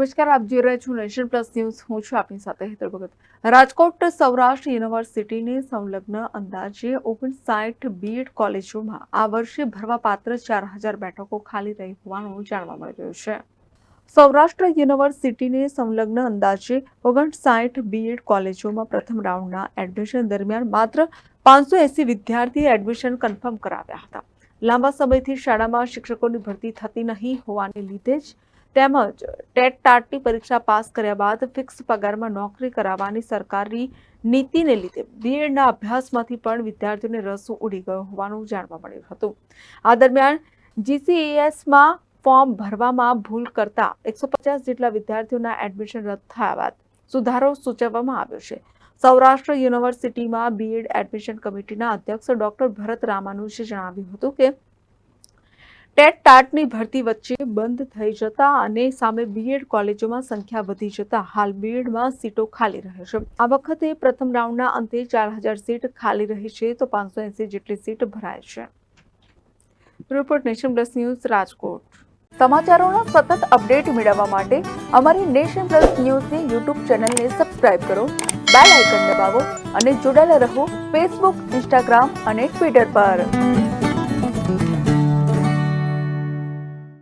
નમસ્કાર, આપ જોઈ રહ્યા છો નેશન પ્લસ ન્યૂઝ. હું છું આપની સાથે હેતલ ભગત. રાજકોટ સૌરાષ્ટ્ર યુનિવર્સિટીની સંલગ્ન અંદાજે 59 બીએડ કોલેજોમાં આ વર્ષે ભરવાપાત્ર 4000 બેઠકો ખાલી રહી હોવાનું જાણવા મળી રહ્યું છે. સૌરાષ્ટ્ર યુનિવર્સિટીની સંલગ્ન અંદાજે 59 બીએડ કોલેજોમાં પ્રથમ રાઉન્ડના એડમિશન દરમિયાન માત્ર 580 વિદ્યાર્થીએ એડમિશન કન્ફર્મ કરાવ્યા હતા. લાંબા સમયથી શાળામાં શિક્ષકોની ભરતી થતી નહીં હોવાને લીધે જ તેમજ ટેટ ટાટની પરીક્ષા પાસ કર્યા બાદ ફિક્સ પગારમાં નોકરી કરાવવાની સરકારી નીતિને લીધે બીએડના અભ્યાસમાંથી પણ વિદ્યાર્થીઓને રસ ઉડી ગયો હોવાનું જાણવા મળ્યું હતું. આ દરમિયાન GCESમાં ફોર્મ ભરવામાં ભૂલ કરતા 150 જેટલા વિદ્યાર્થીઓના એડમિશન રદ થયા બાદ સુધારો સૂચવવામાં આવ્યો છે. સૌરાષ્ટ્ર યુનિવર્સિટીમાં બીએડ એડમિશન કમિટીના અધ્યક્ષ ડોક્ટર ભરત રામાનુજે જણાવ્યું હતું કે ટેટ ટાટની ભરતી વચ્ચે બંધ થઈ જતા અને સામે બીએડ કોલેજોમાં સંખ્યા વધી જતા હાલ બીએડમાં સીટો ખાલી રહે છે. આ વખતે પ્રથમ રાઉન્ડના અંતે 4000 સીટ ખાલી રહી છે તો 580 જેટલી સીટ ભરાય છે. Report nation plus news, Rajkot. સમાચારોના સતત અપડેટ મેળવવા માટે અમારી નેશન પ્લસ ન્યૂઝની યુટ્યુબ ચેનલને સબસ્ક્રાઇબ કરો, બેલ આઇકન દબાવો અને જોડાયેલા રહો ફેસબુક, ઇન્સ્ટાગ્રામ અને ટ્વિટર પર.